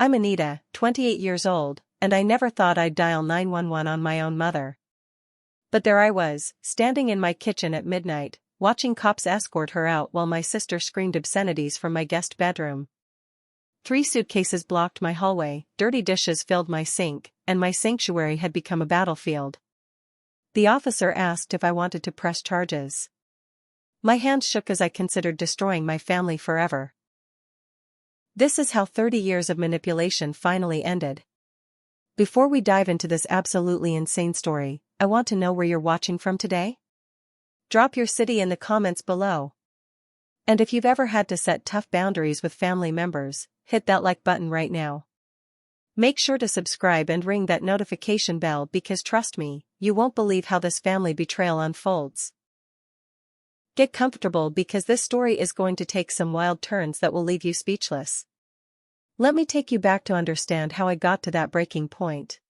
I'm Anita, 28 years old, and I never thought I'd dial 911 on my own mother. But there I was, standing in my kitchen at midnight, watching cops escort her out while my sister screamed obscenities from my guest bedroom. 3 suitcases blocked my hallway, dirty dishes filled my sink, and my sanctuary had become a battlefield. The officer asked if I wanted to press charges. My hands shook as I considered destroying my family forever. This is how 30 years of manipulation finally ended. Before we dive into this absolutely insane story, I want to know where you're watching from today. Drop your city in the comments below. And if you've ever had to set tough boundaries with family members, hit that like button right now. Make sure to subscribe and ring that notification bell because trust me, you won't believe how this family betrayal unfolds. Get comfortable because this story is going to take some wild turns that will leave you speechless. Let me take you back to understand how I got to that breaking point.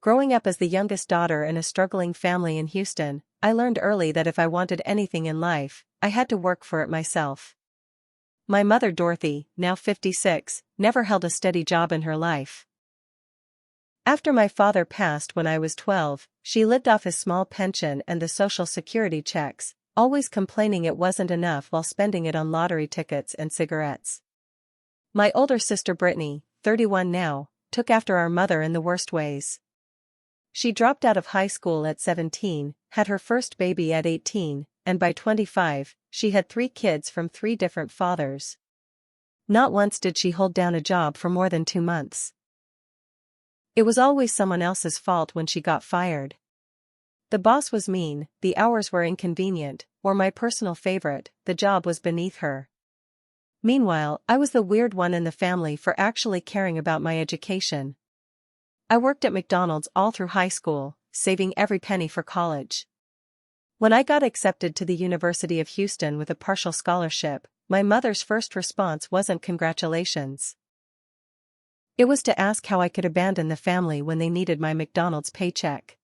Growing up as the youngest daughter in a struggling family in Houston, I learned early that if I wanted anything in life, I had to work for it myself. My mother Dorothy, now 56, never held a steady job in her life. After my father passed when I was 12, she lived off his small pension and the Social Security checks, always complaining it wasn't enough while spending it on lottery tickets and cigarettes. My older sister Brittany, 31 now, took after our mother in the worst ways. She dropped out of high school at 17, had her first baby at 18, and by 25, she had 3 kids from 3 different fathers. Not once did she hold down a job for more than 2 months. It was always someone else's fault when she got fired. The boss was mean, the hours were inconvenient, or my personal favorite, the job was beneath her. Meanwhile, I was the weird one in the family for actually caring about my education. I worked at McDonald's all through high school, saving every penny for college. When I got accepted to the University of Houston with a partial scholarship, my mother's first response wasn't congratulations. It was to ask how I could abandon the family when they needed my McDonald's paycheck.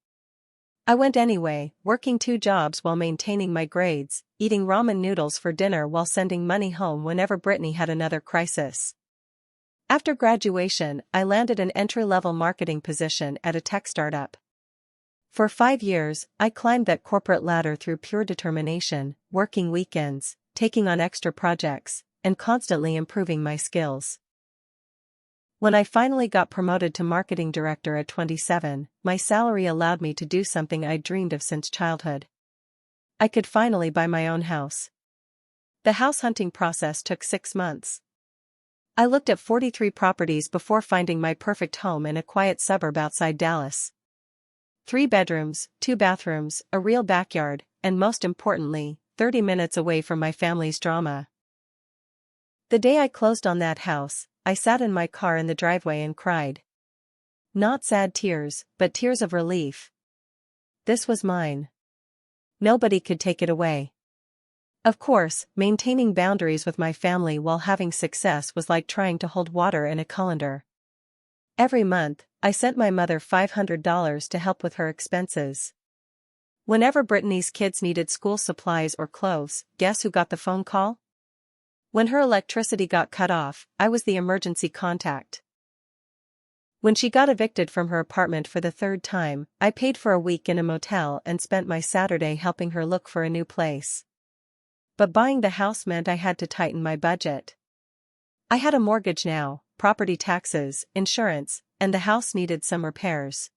I went anyway, working 2 jobs while maintaining my grades, eating ramen noodles for dinner while sending money home whenever Brittany had another crisis. After graduation, I landed an entry-level marketing position at a tech startup. For 5 years, I climbed that corporate ladder through pure determination, working weekends, taking on extra projects, and constantly improving my skills. When I finally got promoted to marketing director at 27, my salary allowed me to do something I'd dreamed of since childhood. I could finally buy my own house. The house hunting process took 6 months. I looked at 43 properties before finding my perfect home in a quiet suburb outside Dallas. 3 bedrooms, 2 bathrooms, a real backyard, and most importantly, 30 minutes away from my family's drama. The day I closed on that house, I sat in my car in the driveway and cried. Not sad tears, but tears of relief. This was mine. Nobody could take it away. Of course, maintaining boundaries with my family while having success was like trying to hold water in a colander. Every month, I sent my mother $500 to help with her expenses. Whenever Brittany's kids needed school supplies or clothes, guess who got the phone call? When her electricity got cut off, I was the emergency contact. When she got evicted from her apartment for the 3rd time, I paid for a week in a motel and spent my Saturday helping her look for a new place. But buying the house meant I had to tighten my budget. I had a mortgage now, property taxes, insurance, and the house needed some repairs.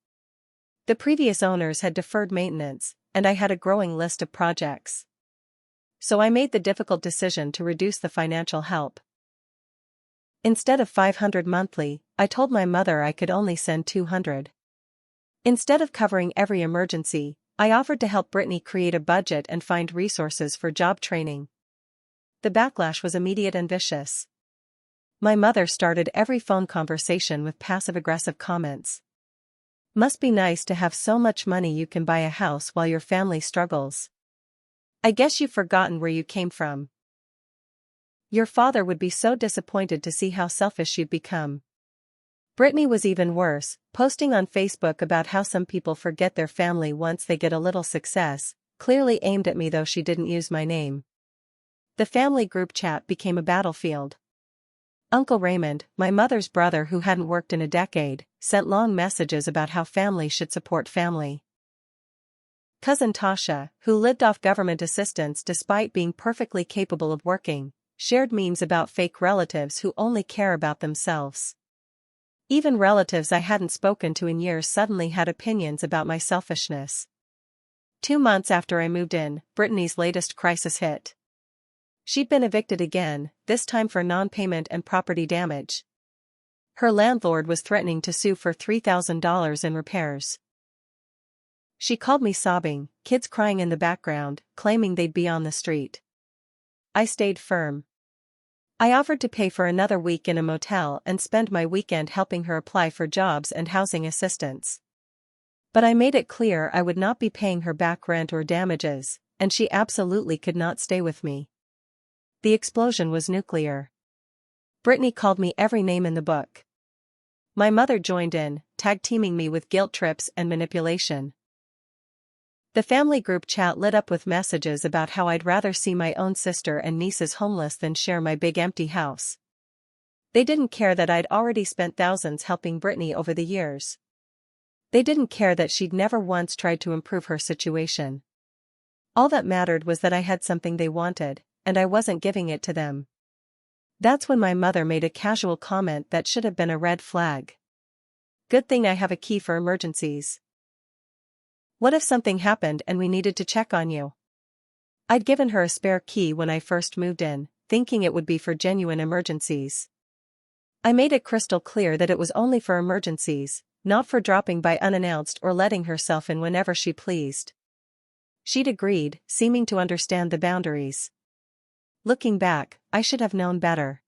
The previous owners had deferred maintenance, and I had a growing list of projects. So I made the difficult decision to reduce the financial help. Instead of $500 monthly, I told my mother I could only send $200. Instead of covering every emergency, I offered to help Brittany create a budget and find resources for job training. The backlash was immediate and vicious. My mother started every phone conversation with passive-aggressive comments. Must be nice to have so much money you can buy a house while your family struggles. I guess you've forgotten where you came from. Your father would be so disappointed to see how selfish you've become. Brittany was even worse, posting on Facebook about how some people forget their family once they get a little success, clearly aimed at me though she didn't use my name. The family group chat became a battlefield. Uncle Raymond, my mother's brother who hadn't worked in a decade, sent long messages about how family should support family. Cousin Tasha, who lived off government assistance despite being perfectly capable of working, shared memes about fake relatives who only care about themselves. Even relatives I hadn't spoken to in years suddenly had opinions about my selfishness. 2 months after I moved in, Brittany's latest crisis hit. She'd been evicted again, this time for non-payment and property damage. Her landlord was threatening to sue for $3,000 in repairs. She called me sobbing, kids crying in the background, claiming they'd be on the street. I stayed firm. I offered to pay for another week in a motel and spend my weekend helping her apply for jobs and housing assistance. But I made it clear I would not be paying her back rent or damages, and she absolutely could not stay with me. The explosion was nuclear. Brittany called me every name in the book. My mother joined in, tag-teaming me with guilt trips and manipulation. The family group chat lit up with messages about how I'd rather see my own sister and nieces homeless than share my big empty house. They didn't care that I'd already spent thousands helping Brittany over the years. They didn't care that she'd never once tried to improve her situation. All that mattered was that I had something they wanted, and I wasn't giving it to them. That's when my mother made a casual comment that should have been a red flag. Good thing I have a key for emergencies. What if something happened and we needed to check on you? I'd given her a spare key when I first moved in, thinking it would be for genuine emergencies. I made it crystal clear that it was only for emergencies, not for dropping by unannounced or letting herself in whenever she pleased. She'd agreed, seeming to understand the boundaries. Looking back, I should have known better.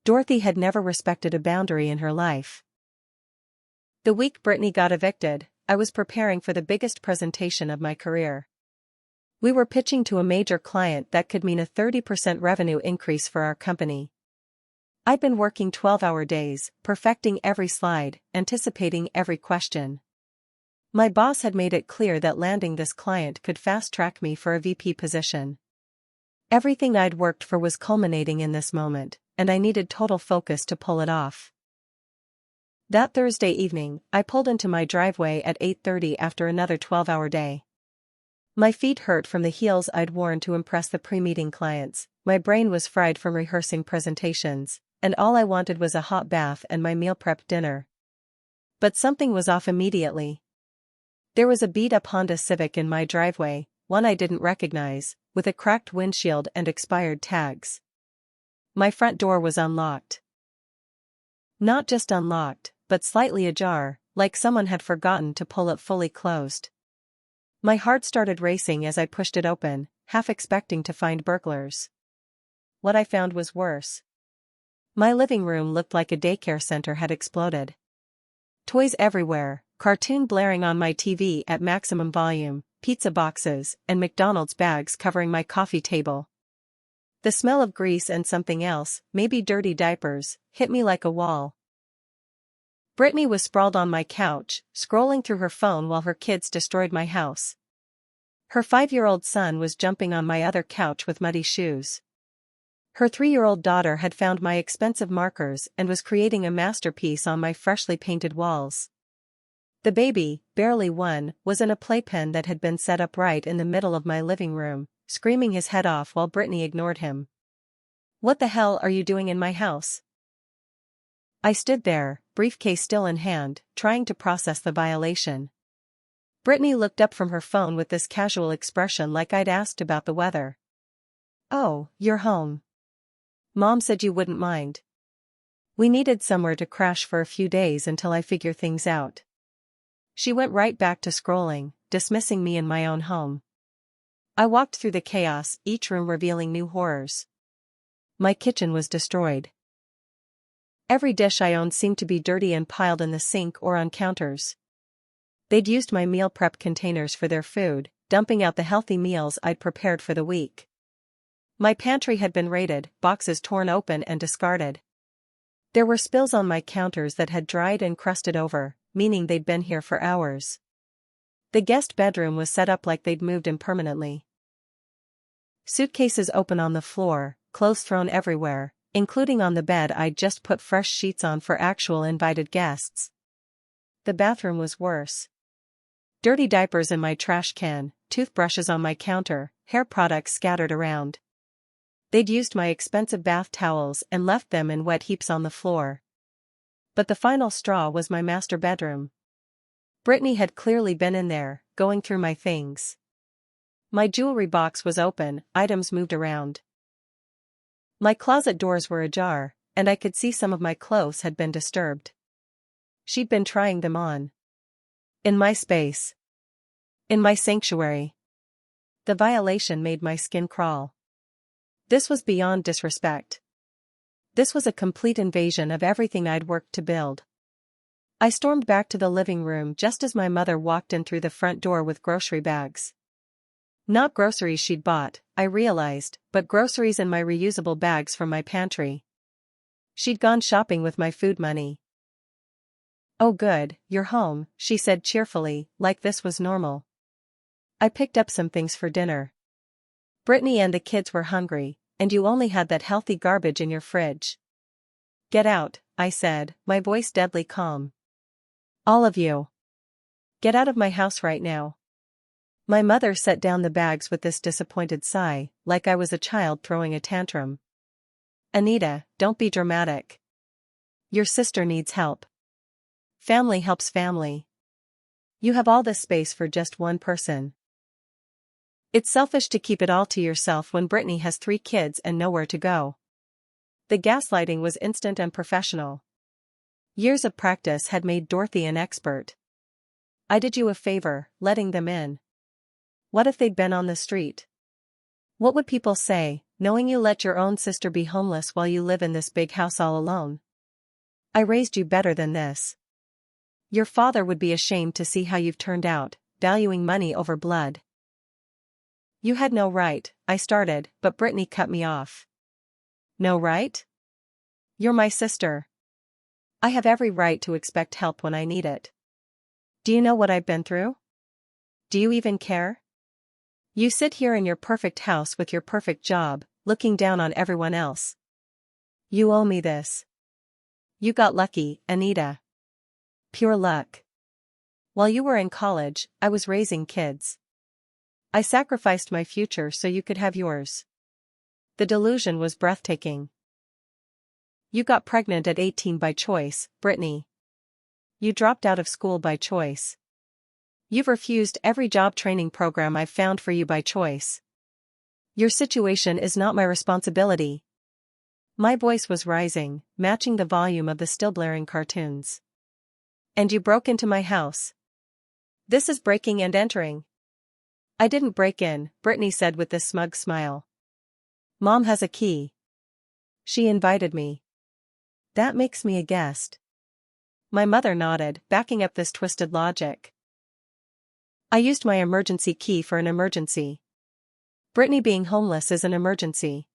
Dorothy had never respected a boundary in her life. The week Brittany got evicted, I was preparing for the biggest presentation of my career. We were pitching to a major client that could mean a 30% revenue increase for our company. I'd been working 12-hour days, perfecting every slide, anticipating every question. My boss had made it clear that landing this client could fast-track me for a VP position. Everything I'd worked for was culminating in this moment, and I needed total focus to pull it off. That Thursday evening, I pulled into my driveway at 8:30 after another 12-hour day. My feet hurt from the heels I'd worn to impress the pre-meeting clients, my brain was fried from rehearsing presentations, and all I wanted was a hot bath and my meal prep dinner. But something was off immediately. There was a beat-up Honda Civic in my driveway, one I didn't recognize, with a cracked windshield and expired tags. My front door was unlocked. Not just unlocked, but slightly ajar, like someone had forgotten to pull it fully closed. My heart started racing as I pushed it open, half expecting to find burglars. What I found was worse. My living room looked like a daycare center had exploded. Toys everywhere, cartoon blaring on my TV at maximum volume, pizza boxes, and McDonald's bags covering my coffee table. The smell of grease and something else, maybe dirty diapers, hit me like a wall. Brittany was sprawled on my couch, scrolling through her phone while her kids destroyed my house. Her 5-year-old son was jumping on my other couch with muddy shoes. Her 3-year-old daughter had found my expensive markers and was creating a masterpiece on my freshly painted walls. The baby, barely 1, was in a playpen that had been set up right in the middle of my living room, screaming his head off while Brittany ignored him. "What the hell are you doing in my house?" I stood there, briefcase still in hand, trying to process the violation. Brittany looked up from her phone with this casual expression like I'd asked about the weather. "Oh, you're home. Mom said you wouldn't mind. We needed somewhere to crash for a few days until I figure things out." She went right back to scrolling, dismissing me in my own home. I walked through the chaos, each room revealing new horrors. My kitchen was destroyed. Every dish I owned seemed to be dirty and piled in the sink or on counters. They'd used my meal prep containers for their food, dumping out the healthy meals I'd prepared for the week. My pantry had been raided, boxes torn open and discarded. There were spills on my counters that had dried and crusted over, meaning they'd been here for hours. The guest bedroom was set up like they'd moved in permanently. Suitcases open on the floor, clothes thrown everywhere, including on the bed I'd just put fresh sheets on for actual invited guests. The bathroom was worse. Dirty diapers in my trash can, toothbrushes on my counter, hair products scattered around. They'd used my expensive bath towels and left them in wet heaps on the floor. But the final straw was my master bedroom. Brittany had clearly been in there, going through my things. My jewelry box was open, items moved around. My closet doors were ajar, and I could see some of my clothes had been disturbed. She'd been trying them on. In my space. In my sanctuary. The violation made my skin crawl. This was beyond disrespect. This was a complete invasion of everything I'd worked to build. I stormed back to the living room just as my mother walked in through the front door with grocery bags. Not groceries she'd bought, I realized, but groceries in my reusable bags from my pantry. She'd gone shopping with my food money. "Oh good, you're home," she said cheerfully, like this was normal. "I picked up some things for dinner. Brittany and the kids were hungry, and you only had that healthy garbage in your fridge." "Get out," I said, my voice deadly calm. "All of you. Get out of my house right now." My mother set down the bags with this disappointed sigh, like I was a child throwing a tantrum. "Anita, don't be dramatic. Your sister needs help. Family helps family. You have all this space for just one person. It's selfish to keep it all to yourself when Brittany has 3 kids and nowhere to go." The gaslighting was instant and professional. Years of practice had made Dorothy an expert. "I did you a favor, letting them in. What if they'd been on the street? What would people say, knowing you let your own sister be homeless while you live in this big house all alone? I raised you better than this. Your father would be ashamed to see how you've turned out, valuing money over blood." "You had no right," I started, but Brittany cut me off. "No right? You're my sister. I have every right to expect help when I need it. Do you know what I've been through? Do you even care? You sit here in your perfect house with your perfect job, looking down on everyone else. You owe me this. You got lucky, Anita. Pure luck. While you were in college, I was raising kids. I sacrificed my future so you could have yours." The delusion was breathtaking. "You got pregnant at 18 by choice, Brittany. You dropped out of school by choice. You've refused every job training program I've found for you by choice. Your situation is not my responsibility." My voice was rising, matching the volume of the still blaring cartoons. "And you broke into my house. This is breaking and entering." "I didn't break in," Brittany said with this smug smile. "Mom has a key. She invited me. That makes me a guest." My mother nodded, backing up this twisted logic. "I used my emergency key for an emergency. Brittany being homeless is an emergency.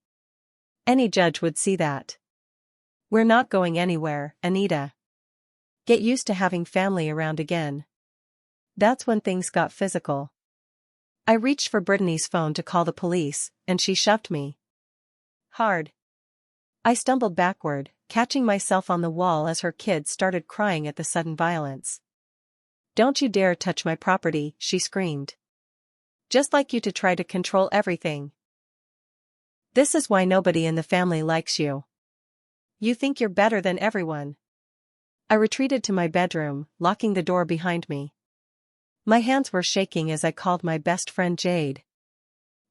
Any judge would see that. We're not going anywhere, Anita. Get used to having family around again." That's when things got physical. I reached for Brittany's phone to call the police, and she shoved me hard. I stumbled backward, catching myself on the wall as her kids started crying at the sudden violence. "Don't you dare touch my property," she screamed. "Just like you to try to control everything. This is why nobody in the family likes you. You think you're better than everyone." I retreated to my bedroom, locking the door behind me. My hands were shaking as I called my best friend Jade.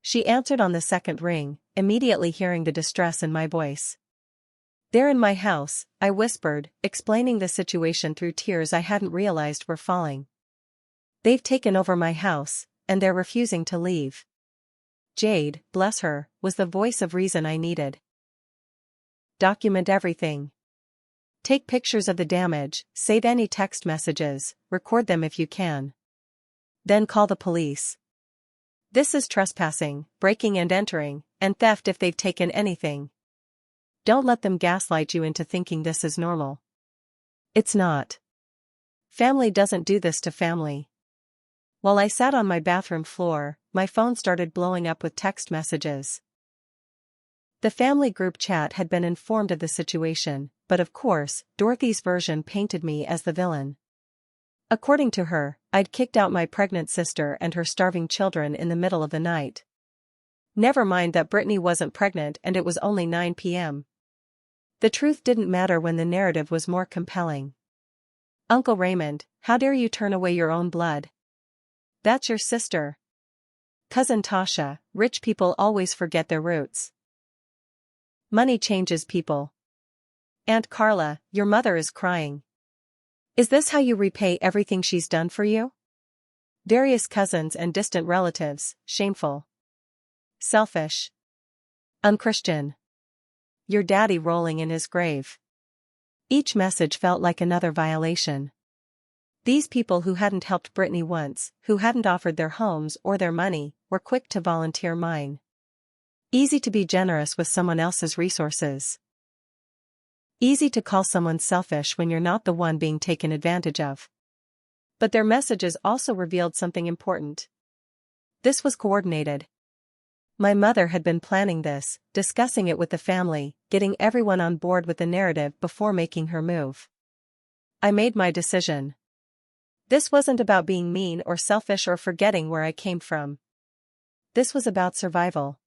She answered on the second ring, immediately hearing the distress in my voice. "They're in my house," I whispered, explaining the situation through tears I hadn't realized were falling. "They've taken over my house, and they're refusing to leave." Jade, bless her, was the voice of reason I needed. "Document everything. Take pictures of the damage, save any text messages, record them if you can. Then call the police. This is trespassing, breaking and entering, and theft if they've taken anything. Don't let them gaslight you into thinking this is normal. It's not. Family doesn't do this to family." While I sat on my bathroom floor, my phone started blowing up with text messages. The family group chat had been informed of the situation, but of course, Dorothy's version painted me as the villain. According to her, I'd kicked out my pregnant sister and her starving children in the middle of the night. Never mind that Brittany wasn't pregnant and it was only 9 p.m. The truth didn't matter when the narrative was more compelling. Uncle Raymond, how dare you turn away your own blood? That's your sister. Cousin Tasha, rich people always forget their roots. Money changes people. Aunt Carla, your mother is crying. Is this how you repay everything she's done for you? Various cousins and distant relatives, shameful. Selfish. Unchristian. Your daddy rolling in his grave. Each message felt like another violation. These people who hadn't helped Brittany once, who hadn't offered their homes or their money, were quick to volunteer mine. Easy to be generous with someone else's resources. Easy to call someone selfish when you're not the one being taken advantage of. But their messages also revealed something important. This was coordinated. My mother had been planning this, discussing it with the family, getting everyone on board with the narrative before making her move. I made my decision. This wasn't about being mean or selfish or forgetting where I came from. This was about survival.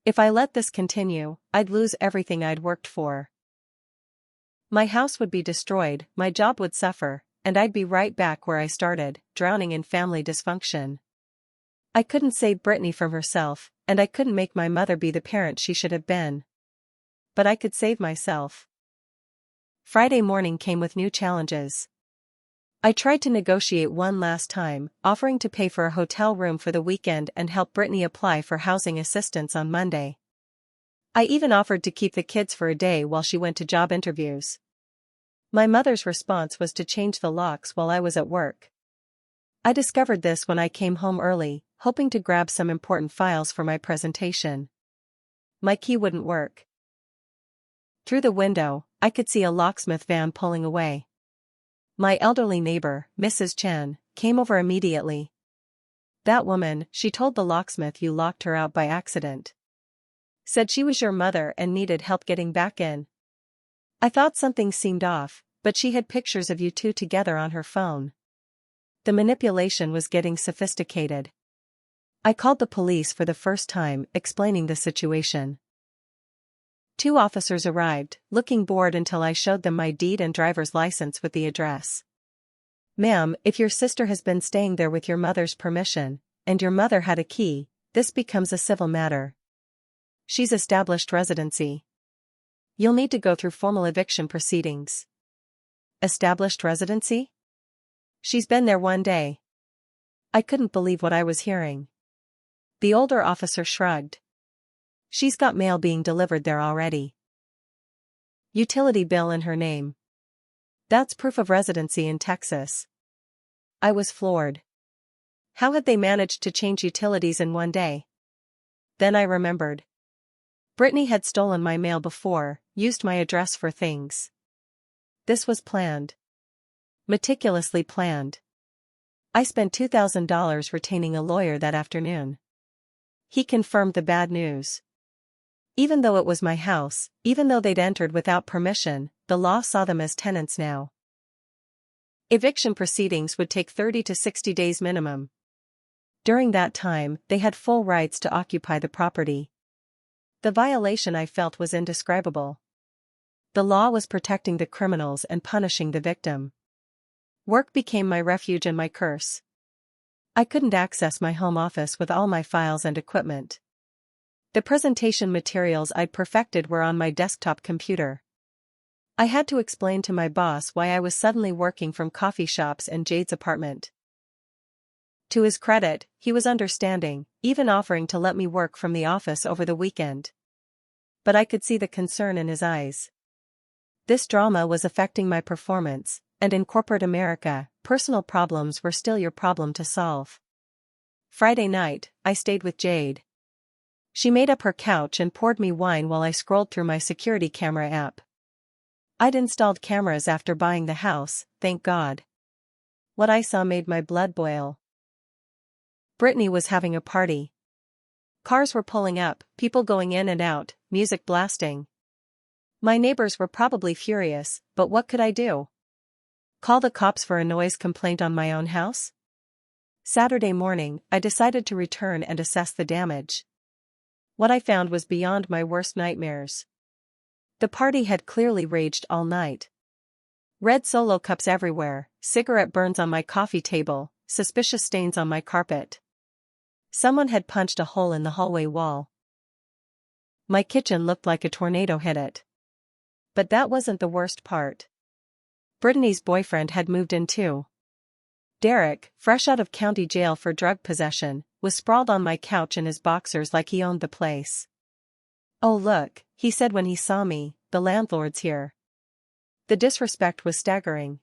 If I let this continue, I'd lose everything I'd worked for. My house would be destroyed, my job would suffer, and I'd be right back where I started, drowning in family dysfunction. I couldn't save Brittany from herself, and I couldn't make my mother be the parent she should have been. But I could save myself. Friday morning came with new challenges. I tried to negotiate one last time, offering to pay for a hotel room for the weekend and help Brittany apply for housing assistance on Monday. I even offered to keep the kids for a day while she went to job interviews. My mother's response was to change the locks while I was at work. I discovered this when I came home early, hoping to grab some important files for my presentation. My key wouldn't work. Through the window, I could see a locksmith van pulling away. My elderly neighbor, Mrs. Chen, came over immediately. That woman, she told the locksmith you locked her out by accident. Said she was your mother and needed help getting back in. I thought something seemed off, but she had pictures of you two together on her phone. The manipulation was getting sophisticated. I called the police for the first time, explaining the situation. 2 officers arrived, looking bored until I showed them my deed and driver's license with the address. Ma'am, if your sister has been staying there with your mother's permission, and your mother had a key, this becomes a civil matter. She's established residency. You'll need to go through formal eviction proceedings. Established residency? She's been there 1 day. I couldn't believe what I was hearing. The older officer shrugged. She's got mail being delivered there already. Utility bill in her name. That's proof of residency in Texas. I was floored. How had they managed to change utilities in 1 day? Then I remembered. Brittany had stolen my mail before, used my address for things. This was planned. Meticulously planned. I spent $2,000 retaining a lawyer that afternoon. He confirmed the bad news. Even though it was my house, even though they'd entered without permission, the law saw them as tenants now. Eviction proceedings would take 30 to 60 days minimum. During that time, they had full rights to occupy the property. The violation I felt was indescribable. The law was protecting the criminals and punishing the victim. Work became my refuge and my curse. I couldn't access my home office with all my files and equipment. The presentation materials I'd perfected were on my desktop computer. I had to explain to my boss why I was suddenly working from coffee shops and Jade's apartment. To his credit, he was understanding, even offering to let me work from the office over the weekend. But I could see the concern in his eyes. This drama was affecting my performance, and in corporate America, personal problems were still your problem to solve. Friday night, I stayed with Jade. She made up her couch and poured me wine while I scrolled through my security camera app. I'd installed cameras after buying the house, thank God. What I saw made my blood boil. Brittany was having a party. Cars were pulling up, people going in and out, music blasting. My neighbors were probably furious, but what could I do? Call the cops for a noise complaint on my own house? Saturday morning, I decided to return and assess the damage. What I found was beyond my worst nightmares. The party had clearly raged all night. Red Solo cups everywhere, cigarette burns on my coffee table, suspicious stains on my carpet. Someone had punched a hole in the hallway wall. My kitchen looked like a tornado hit it. But that wasn't the worst part. Brittany's boyfriend had moved in too. Derek, fresh out of county jail for drug possession, was sprawled on my couch in his boxers like he owned the place. "Oh look," he said when he saw me, "the landlord's here." The disrespect was staggering.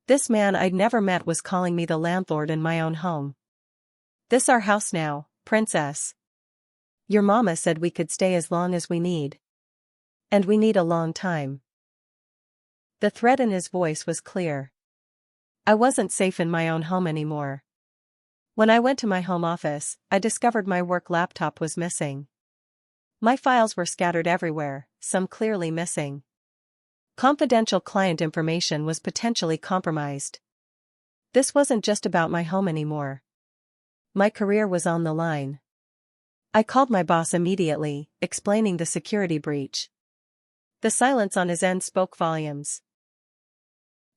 This man I'd never met was calling me the landlord in my own home. "This our house now, princess. Your mama said we could stay as long as we need. And we need a long time." The threat in his voice was clear. I wasn't safe in my own home anymore. When I went to my home office, I discovered my work laptop was missing. My files were scattered everywhere, some clearly missing. Confidential client information was potentially compromised. This wasn't just about my home anymore. My career was on the line. I called my boss immediately, explaining the security breach. The silence on his end spoke volumes.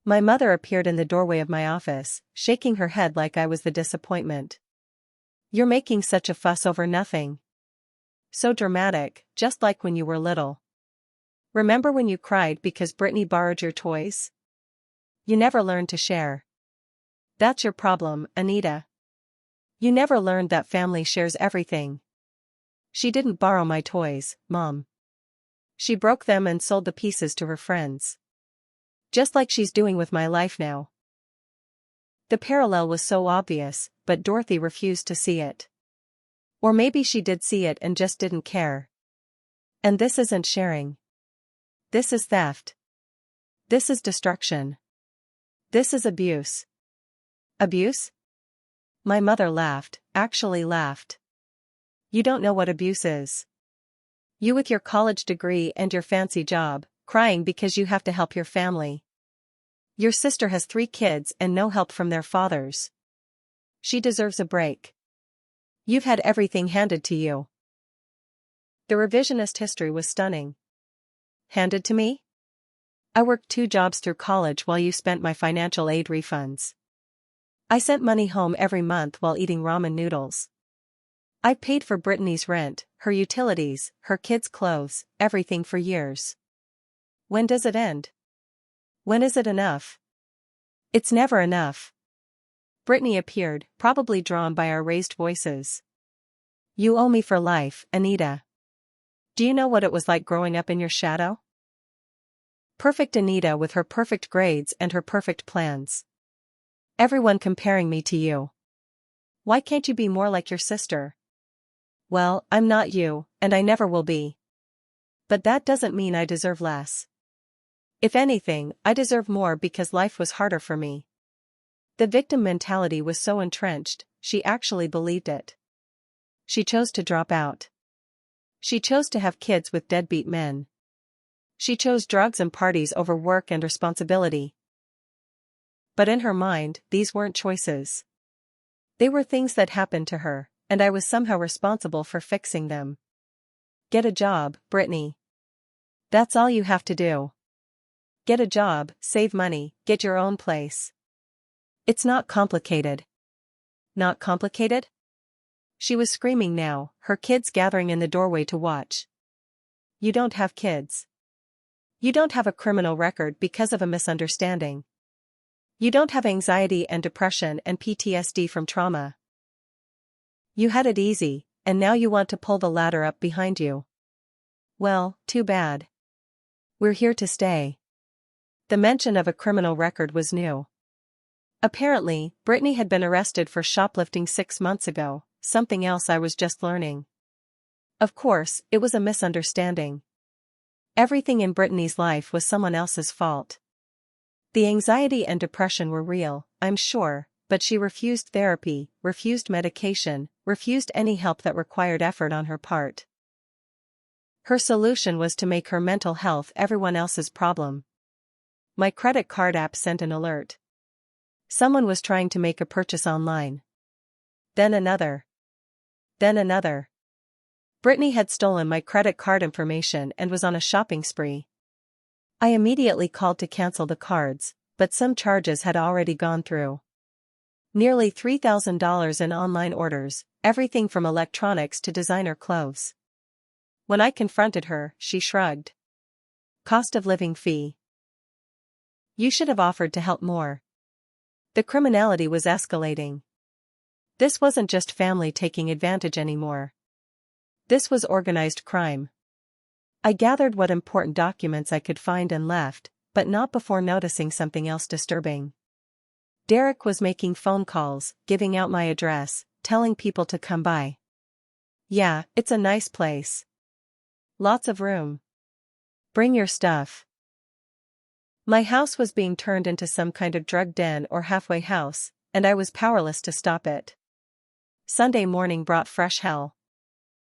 My mother appeared in the doorway of my office, shaking her head like I was the disappointment. "You're making such a fuss over nothing. So dramatic, just like when you were little. Remember when you cried because Brittany borrowed your toys? You never learned to share. That's your problem, Anita. You never learned that family shares everything." "She didn't borrow my toys, Mom. She broke them and sold the pieces to her friends. Just like she's doing with my life now." The parallel was so obvious, but Dorothy refused to see it. Or maybe she did see it and just didn't care. And this isn't sharing. This is theft. This is destruction. This is abuse. Abuse? My mother laughed, actually laughed. "You don't know what abuse is. You with your college degree and your fancy job, crying because you have to help your family. Your sister has 3 kids and no help from their fathers. She deserves a break. You've had everything handed to you." The revisionist history was stunning. Handed to me? I worked 2 jobs through college while you spent my financial aid refunds. I sent money home every month while eating ramen noodles. I paid for Brittany's rent, her utilities, her kids' clothes, everything for years. When does it end? When is it enough? It's never enough. Brittany appeared, probably drawn by our raised voices. "You owe me for life, Anita. Do you know what it was like growing up in your shadow?" Perfect Anita with her perfect grades and her perfect plans. Everyone comparing me to you. Why can't you be more like your sister? Well, I'm not you, and I never will be. But that doesn't mean I deserve less. If anything, I deserve more because life was harder for me. The victim mentality was so entrenched, she actually believed it. She chose to drop out. She chose to have kids with deadbeat men. She chose drugs and parties over work and responsibility. But in her mind, these weren't choices. They were things that happened to her, and I was somehow responsible for fixing them. Get a job, Brittany. That's all you have to do. Get a job, save money, get your own place. It's not complicated. Not complicated? She was screaming now, her kids gathering in the doorway to watch. You don't have kids. You don't have a criminal record because of a misunderstanding. You don't have anxiety and depression and PTSD from trauma. You had it easy, and now you want to pull the ladder up behind you. Well, too bad. We're here to stay. The mention of a criminal record was new. Apparently, Brittany had been arrested for shoplifting 6 months ago, something else I was just learning. Of course, it was a misunderstanding. Everything in Brittany's life was someone else's fault. The anxiety and depression were real, I'm sure, but she refused therapy, refused medication, refused any help that required effort on her part. Her solution was to make her mental health everyone else's problem. My credit card app sent an alert. Someone was trying to make a purchase online. Then another. Then another. Brittany had stolen my credit card information and was on a shopping spree. I immediately called to cancel the cards, but some charges had already gone through. Nearly $3,000 in online orders, everything from electronics to designer clothes. When I confronted her, she shrugged. Cost of living fee. You should have offered to help more. The criminality was escalating. This wasn't just family taking advantage anymore. This was organized crime. I gathered what important documents I could find and left, but not before noticing something else disturbing. Derek was making phone calls, giving out my address, telling people to come by. Yeah, it's a nice place. Lots of room. Bring your stuff. My house was being turned into some kind of drug den or halfway house, and I was powerless to stop it. Sunday morning brought fresh hell.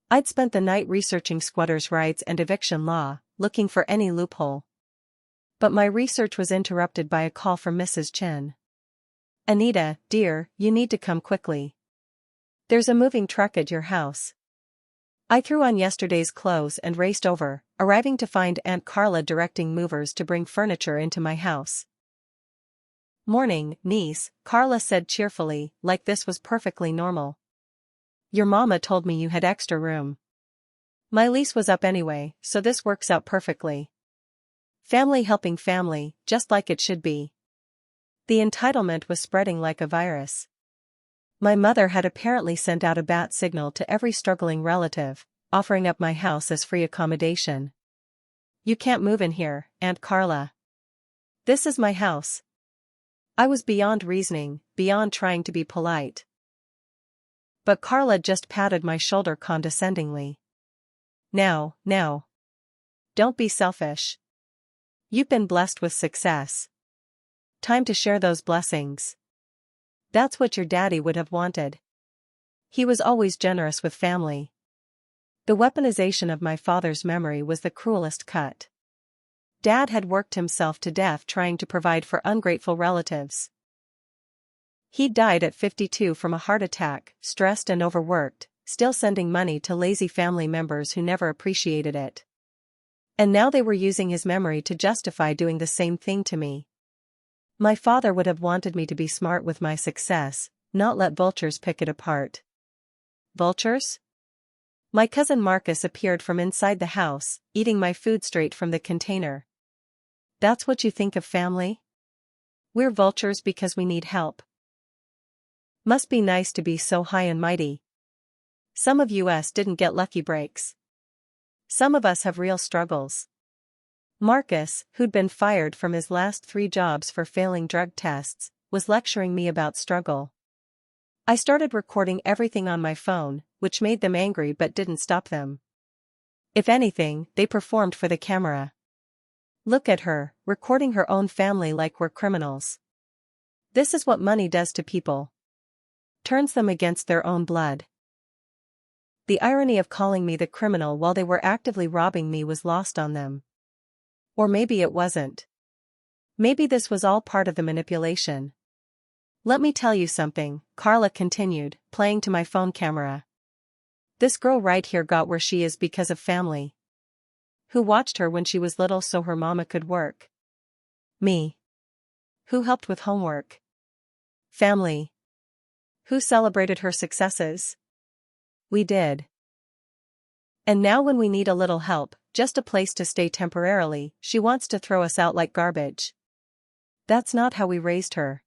I'd spent the night researching squatters' rights and eviction law, looking for any loophole. But my research was interrupted by a call from Mrs. Chen. Anita, dear, you need to come quickly. There's a moving truck at your house. I threw on yesterday's clothes and raced over, arriving to find Aunt Carla directing movers to bring furniture into my house. Morning, niece, Carla said cheerfully, like this was perfectly normal. Your mama told me you had extra room. My lease was up anyway, so this works out perfectly. Family helping family, just like it should be. The entitlement was spreading like a virus. My mother had apparently sent out a bat signal to every struggling relative, offering up my house as free accommodation. You can't move in here, Aunt Carla. This is my house. I was beyond reasoning, beyond trying to be polite. But Carla just patted my shoulder condescendingly. Now. Don't be selfish. You've been blessed with success. Time to share those blessings. That's what your daddy would have wanted. He was always generous with family. The weaponization of my father's memory was the cruelest cut. Dad had worked himself to death trying to provide for ungrateful relatives. He died at 52 from a heart attack, stressed and overworked, still sending money to lazy family members who never appreciated it. And now they were using his memory to justify doing the same thing to me. My father would have wanted me to be smart with my success, not let vultures pick it apart. Vultures? My cousin Marcus appeared from inside the house, eating my food straight from the container. That's what you think of family? We're vultures because we need help. Must be nice to be so high and mighty. Some of us didn't get lucky breaks. Some of us have real struggles. Marcus, who'd been fired from his last 3 jobs for failing drug tests, was lecturing me about struggle. I started recording everything on my phone, which made them angry but didn't stop them. If anything, they performed for the camera. Look at her, recording her own family like we're criminals. This is what money does to people. Turns them against their own blood. The irony of calling me the criminal while they were actively robbing me was lost on them. Or maybe it wasn't. Maybe this was all part of the manipulation. Let me tell you something, Carla continued, playing to my phone camera. This girl right here got where she is because of family. Who watched her when she was little so her mama could work? Me. Who helped with homework? Family. Who celebrated her successes? We did. And now when we need a little help, just a place to stay temporarily, she wants to throw us out like garbage. That's not how we raised her.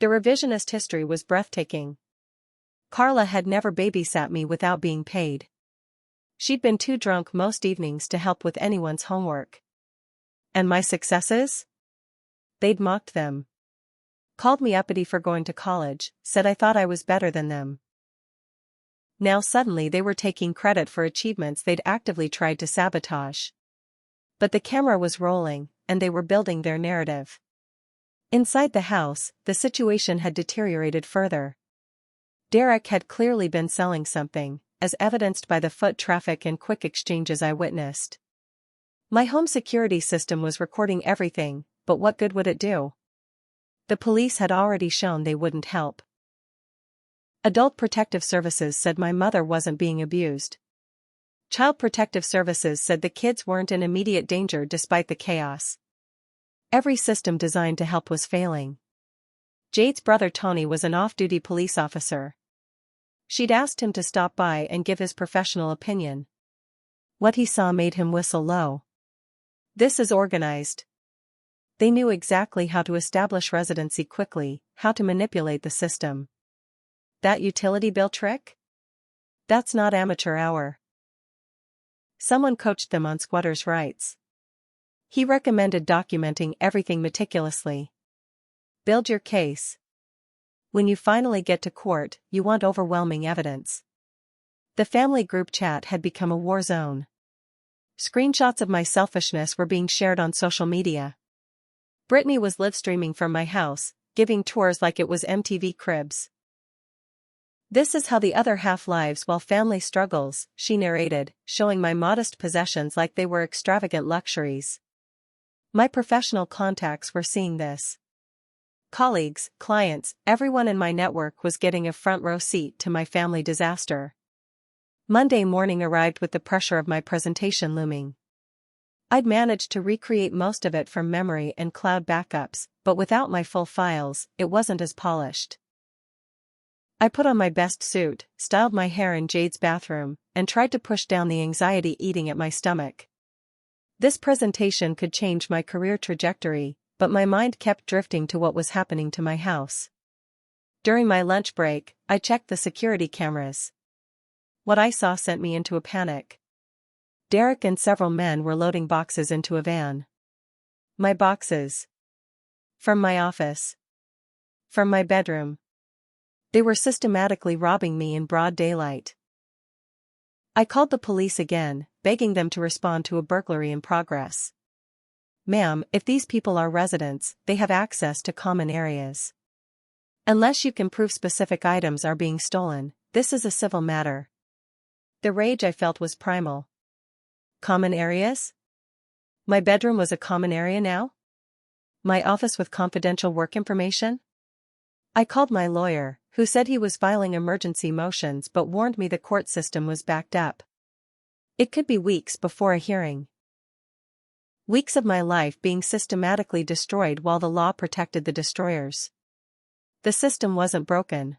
The revisionist history was breathtaking. Carla had never babysat me without being paid. She'd been too drunk most evenings to help with anyone's homework. And my successes? They'd mocked them. Called me uppity for going to college, said I thought I was better than them. Now suddenly they were taking credit for achievements they'd actively tried to sabotage. But the camera was rolling, and they were building their narrative. Inside the house, the situation had deteriorated further. Derek had clearly been selling something, as evidenced by the foot traffic and quick exchanges I witnessed. My home security system was recording everything, but what good would it do? The police had already shown they wouldn't help. Adult Protective Services said my mother wasn't being abused. Child Protective Services said the kids weren't in immediate danger despite the chaos. Every system designed to help was failing. Jade's brother Tony was an off-duty police officer. She'd asked him to stop by and give his professional opinion. What he saw made him whistle low. This is organized. They knew exactly how to establish residency quickly, how to manipulate the system. That utility bill trick? That's not amateur hour. Someone coached them on squatters' rights. He recommended documenting everything meticulously. Build your case. When you finally get to court, you want overwhelming evidence. The family group chat had become a war zone. Screenshots of my selfishness were being shared on social media. Brittany was live streaming from my house, giving tours like it was MTV Cribs. This is how the other half lives while family struggles, she narrated, showing my modest possessions like they were extravagant luxuries. My professional contacts were seeing this. Colleagues, clients, everyone in my network was getting a front row seat to my family disaster. Monday morning arrived with the pressure of my presentation looming. I'd managed to recreate most of it from memory and cloud backups, but without my full files, it wasn't as polished. I put on my best suit, styled my hair in Jade's bathroom, and tried to push down the anxiety eating at my stomach. This presentation could change my career trajectory, but my mind kept drifting to what was happening to my house. During my lunch break, I checked the security cameras. What I saw sent me into a panic. Derek and several men were loading boxes into a van. My boxes. From my office. From my bedroom. They were systematically robbing me in broad daylight. I called the police again, begging them to respond to a burglary in progress. Ma'am, if these people are residents, they have access to common areas. Unless you can prove specific items are being stolen, this is a civil matter. The rage I felt was primal. Common areas? My bedroom was a common area now? My office with confidential work information? I called my lawyer, who said he was filing emergency motions but warned me the court system was backed up. It could be weeks before a hearing. Weeks of my life being systematically destroyed while the law protected the destroyers. The system wasn't broken.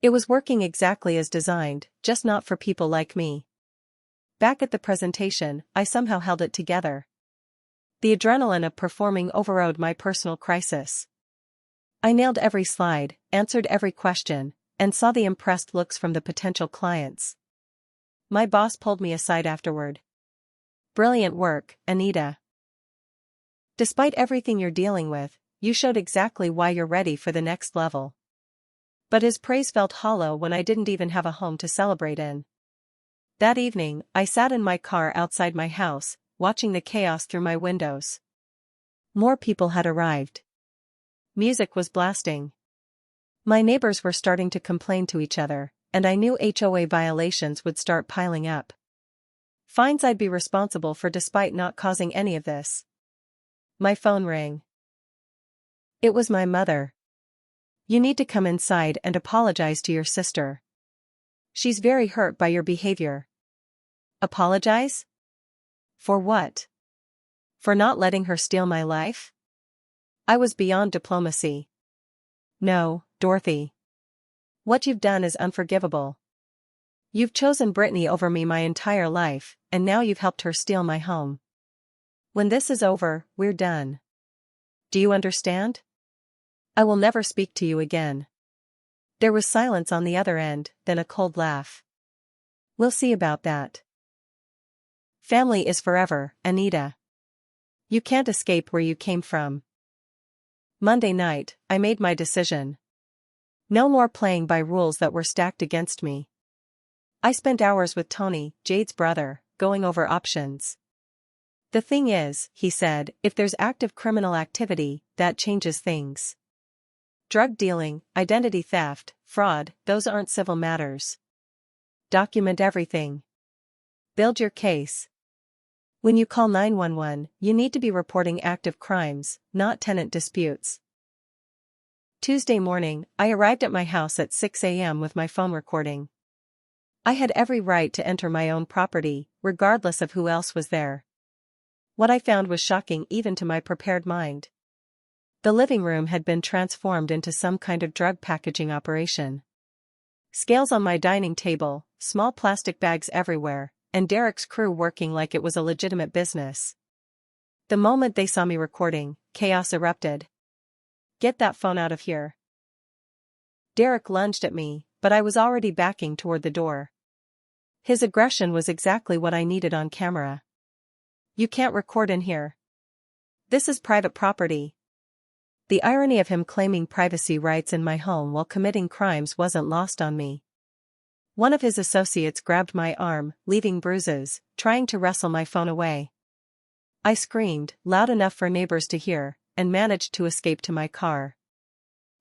It was working exactly as designed, just not for people like me. Back at the presentation, I somehow held it together. The adrenaline of performing overrode my personal crisis. I nailed every slide, answered every question, and saw the impressed looks from the potential clients. My boss pulled me aside afterward. Brilliant work, Anita. Despite everything you're dealing with, you showed exactly why you're ready for the next level. But his praise felt hollow when I didn't even have a home to celebrate in. That evening, I sat in my car outside my house, watching the chaos through my windows. More people had arrived. Music was blasting. My neighbors were starting to complain to each other, and I knew HOA violations would start piling up. Fines I'd be responsible for despite not causing any of this. My phone rang. It was my mother. You need to come inside and apologize to your sister. She's very hurt by your behavior. Apologize? For what? For not letting her steal my life? I was beyond diplomacy. No, Dorothy. What you've done is unforgivable. You've chosen Brittany over me my entire life, and now you've helped her steal my home. When this is over, we're done. Do you understand? I will never speak to you again. There was silence on the other end, then a cold laugh. We'll see about that. Family is forever, Anita. You can't escape where you came from. Monday night, I made my decision. No more playing by rules that were stacked against me. I spent hours with Tony, Jade's brother, going over options. The thing is, he said, if there's active criminal activity, that changes things. Drug dealing, identity theft, fraud, those aren't civil matters. Document everything. Build your case. When you call 911, you need to be reporting active crimes, not tenant disputes. Tuesday morning, I arrived at my house at 6 a.m. with my phone recording. I had every right to enter my own property, regardless of who else was there. What I found was shocking even to my prepared mind. The living room had been transformed into some kind of drug packaging operation. Scales on my dining table, small plastic bags everywhere, and Derek's crew working like it was a legitimate business. The moment they saw me recording, chaos erupted. "Get that phone out of here." Derek lunged at me, but I was already backing toward the door. His aggression was exactly what I needed on camera. "You can't record in here. This is private property." The irony of him claiming privacy rights in my home while committing crimes wasn't lost on me. One of his associates grabbed my arm, leaving bruises, trying to wrestle my phone away. I screamed, loud enough for neighbors to hear, and managed to escape to my car.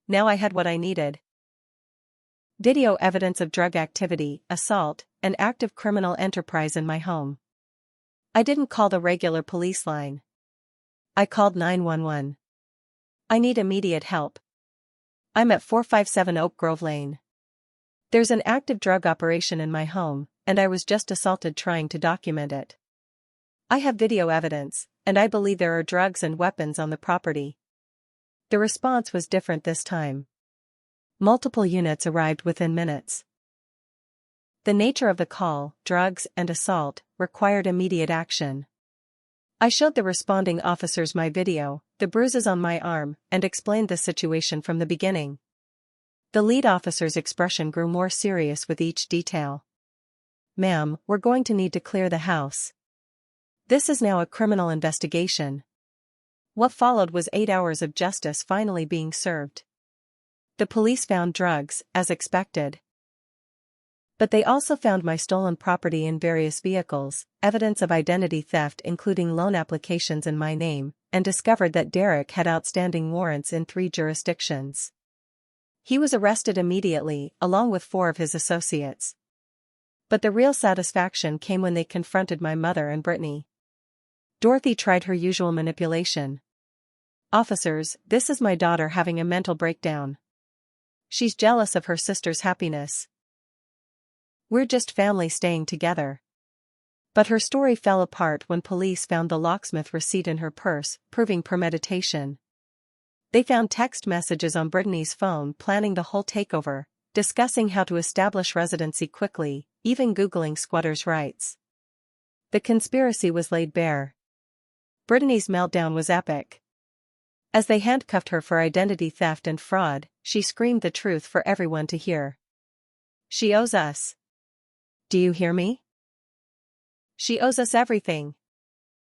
Now I had what I needed. Video evidence of drug activity, assault, and active criminal enterprise in my home. I didn't call the regular police line. I called 911. "I need immediate help. I'm at 457 Oak Grove Lane. There's an active drug operation in my home, and I was just assaulted trying to document it. I have video evidence, and I believe there are drugs and weapons on the property." The response was different this time. Multiple units arrived within minutes. The nature of the call, drugs and assault, required immediate action. I showed the responding officers my video, the bruises on my arm, and explained the situation from the beginning. The lead officer's expression grew more serious with each detail. "Ma'am, we're going to need to clear the house. This is now a criminal investigation." What followed was 8 hours of justice finally being served. The police found drugs, as expected. But they also found my stolen property in various vehicles, evidence of identity theft including loan applications in my name, and discovered that Derek had outstanding warrants in 3 jurisdictions. He was arrested immediately, along with 4 of his associates. But the real satisfaction came when they confronted my mother and Brittany. Dorothy tried her usual manipulation. "Officers, this is my daughter having a mental breakdown. She's jealous of her sister's happiness. We're just family staying together." But her story fell apart when police found the locksmith receipt in her purse, proving premeditation. They found text messages on Brittany's phone planning the whole takeover, discussing how to establish residency quickly, even Googling squatters' rights. The conspiracy was laid bare. Brittany's meltdown was epic. As they handcuffed her for identity theft and fraud, she screamed the truth for everyone to hear. "She owes us. Do you hear me? She owes us everything.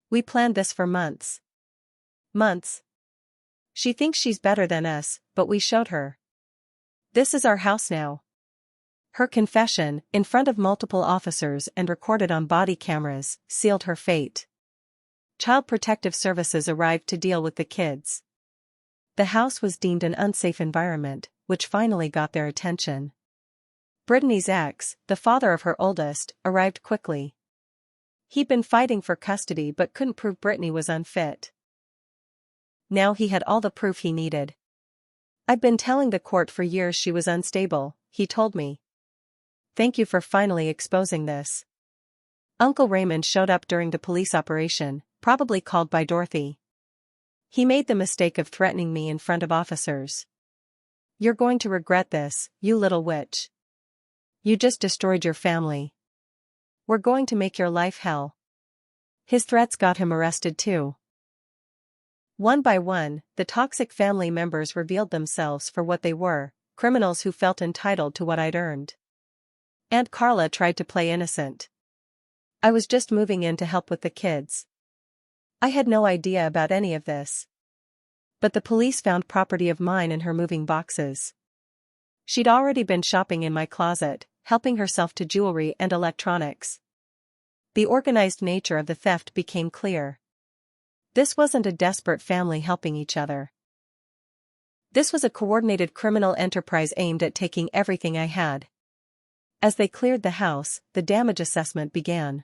We planned this for months. Months. She thinks she's better than us, but we showed her. This is our house now." Her confession, in front of multiple officers and recorded on body cameras, sealed her fate. Child Protective Services arrived to deal with the kids. The house was deemed an unsafe environment, which finally got their attention. Brittany's ex, the father of her oldest, arrived quickly. He'd been fighting for custody but couldn't prove Brittany was unfit. Now he had all the proof he needed. "I've been telling the court for years she was unstable," he told me. "Thank you for finally exposing this." Uncle Raymond showed up during the police operation, probably called by Dorothy. He made the mistake of threatening me in front of officers. "You're going to regret this, you little witch. You just destroyed your family. We're going to make your life hell." His threats got him arrested too. One by one, the toxic family members revealed themselves for what they were, criminals who felt entitled to what I'd earned. Aunt Carla tried to play innocent. "I was just moving in to help with the kids. I had no idea about any of this." But the police found property of mine in her moving boxes. She'd already been shopping in my closet, helping herself to jewelry and electronics. The organized nature of the theft became clear. This wasn't a desperate family helping each other. This was a coordinated criminal enterprise aimed at taking everything I had. As they cleared the house, the damage assessment began.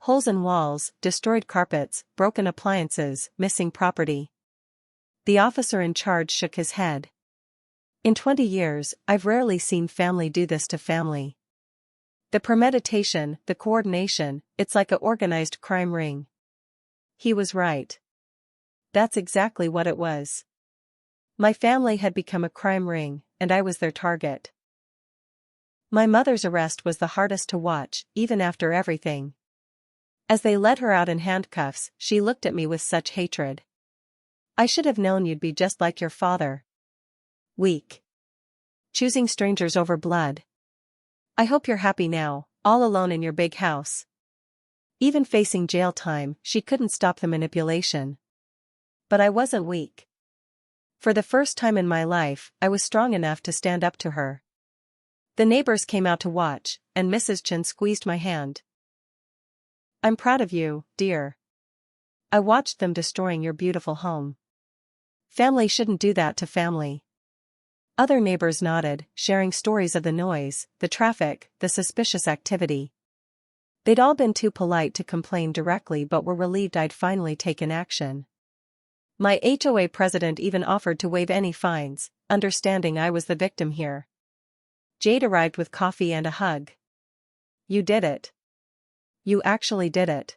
Holes in walls, destroyed carpets, broken appliances, missing property. The officer in charge shook his head. In 20 years, I've rarely seen family do this to family. The premeditation, the coordination, it's like a organized crime ring. He was right. That's exactly what it was. My family had become a crime ring, and I was their target. My mother's arrest was the hardest to watch, even after everything. As they led her out in handcuffs, she looked at me with such hatred. I should have known you'd be just like your father. Weak. Choosing strangers over blood. I hope you're happy now, all alone in your big house. Even facing jail time, she couldn't stop the manipulation. But I wasn't weak. For the first time in my life, I was strong enough to stand up to her. The neighbors came out to watch, and Mrs. Chen squeezed my hand. I'm proud of you, dear. I watched them destroying your beautiful home. Family shouldn't do that to family. Other neighbors nodded, sharing stories of the noise, the traffic, the suspicious activity. They'd all been too polite to complain directly but were relieved I'd finally taken action. My HOA president even offered to waive any fines, understanding I was the victim here. Jade arrived with coffee and a hug. You did it. You actually did it.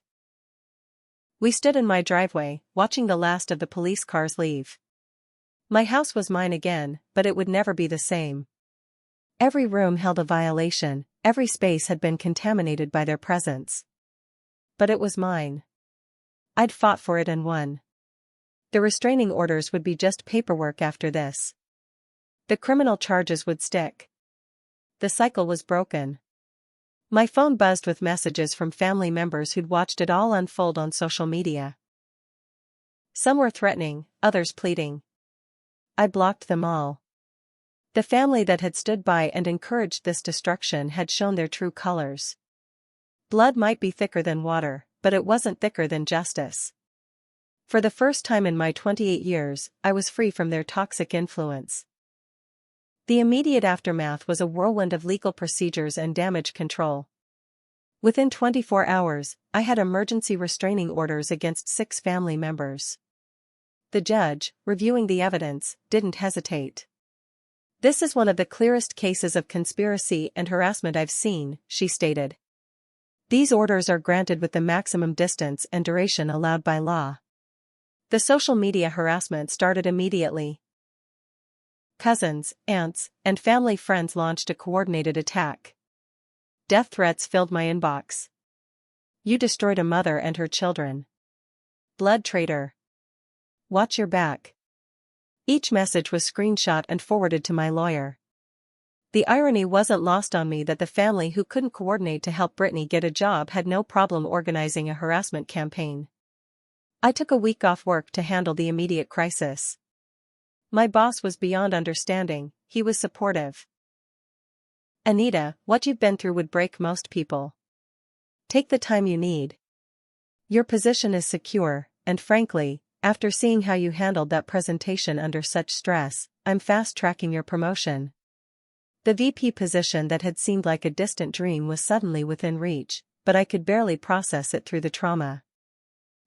We stood in my driveway, watching the last of the police cars leave. My house was mine again, but it would never be the same. Every room held a violation, every space had been contaminated by their presence. But it was mine. I'd fought for it and won. The restraining orders would be just paperwork after this. The criminal charges would stick. The cycle was broken. My phone buzzed with messages from family members who'd watched it all unfold on social media. Some were threatening, others pleading. I blocked them all. The family that had stood by and encouraged this destruction had shown their true colors. Blood might be thicker than water, but it wasn't thicker than justice. For the first time in my 28 years, I was free from their toxic influence. The immediate aftermath was a whirlwind of legal procedures and damage control. Within 24 hours, I had emergency restraining orders against 6 family members. The judge, reviewing the evidence, didn't hesitate. This is one of the clearest cases of conspiracy and harassment I've seen, she stated. These orders are granted with the maximum distance and duration allowed by law. The social media harassment started immediately. Cousins, aunts, and family friends launched a coordinated attack. Death threats filled my inbox. You destroyed a mother and her children. Blood traitor. Watch your back. Each message was screenshot and forwarded to my lawyer. The irony wasn't lost on me that the family who couldn't coordinate to help Brittany get a job had no problem organizing a harassment campaign. I took a week off work to handle the immediate crisis. My boss was beyond understanding, he was supportive. Anita, what you've been through would break most people. Take the time you need. Your position is secure, and frankly, after seeing how you handled that presentation under such stress, I'm fast-tracking your promotion. The VP position that had seemed like a distant dream was suddenly within reach, but I could barely process it through the trauma.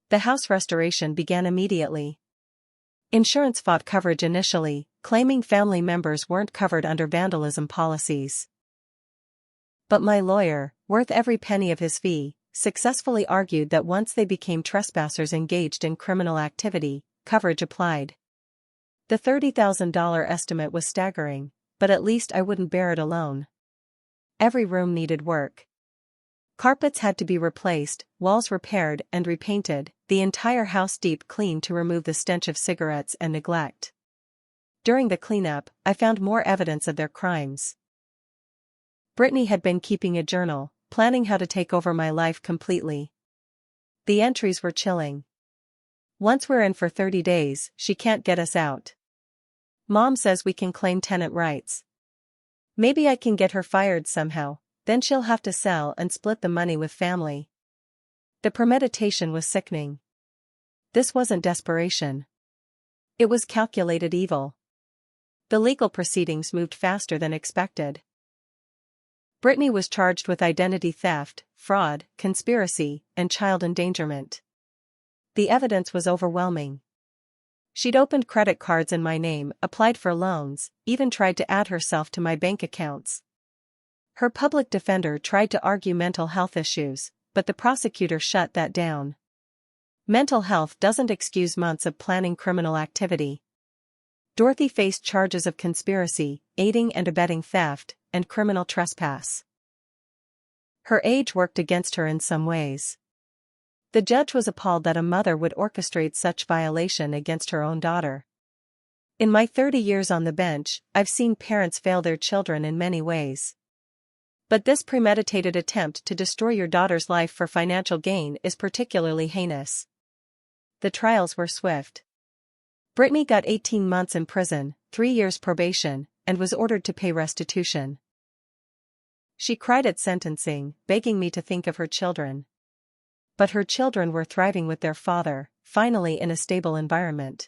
The house restoration began immediately. Insurance fought coverage initially, claiming family members weren't covered under vandalism policies. But my lawyer, worth every penny of his fee, successfully argued that once they became trespassers engaged in criminal activity, coverage applied. The $30,000 estimate was staggering, but at least I wouldn't bear it alone. Every room needed work. Carpets had to be replaced, walls repaired and repainted, the entire house deep cleaned to remove the stench of cigarettes and neglect. During the cleanup, I found more evidence of their crimes. Brittany had been keeping a journal, planning how to take over my life completely. The entries were chilling. Once we're in for 30 days, she can't get us out. Mom says we can claim tenant rights. Maybe I can get her fired somehow. Then she'll have to sell and split the money with family. The premeditation was sickening. This wasn't desperation. It was calculated evil. The legal proceedings moved faster than expected. Brittany was charged with identity theft, fraud, conspiracy, and child endangerment. The evidence was overwhelming. She'd opened credit cards in my name, applied for loans, even tried to add herself to my bank accounts. Her public defender tried to argue mental health issues, but the prosecutor shut that down. Mental health doesn't excuse months of planning criminal activity. Dorothy faced charges of conspiracy, aiding and abetting theft, and criminal trespass. Her age worked against her in some ways. The judge was appalled that a mother would orchestrate such violation against her own daughter. In my 30 years on the bench, I've seen parents fail their children in many ways. But this premeditated attempt to destroy your daughter's life for financial gain is particularly heinous. The trials were swift. Brittany got 18 months in prison, 3 years probation, and was ordered to pay restitution. She cried at sentencing, begging me to think of her children. But her children were thriving with their father, finally in a stable environment.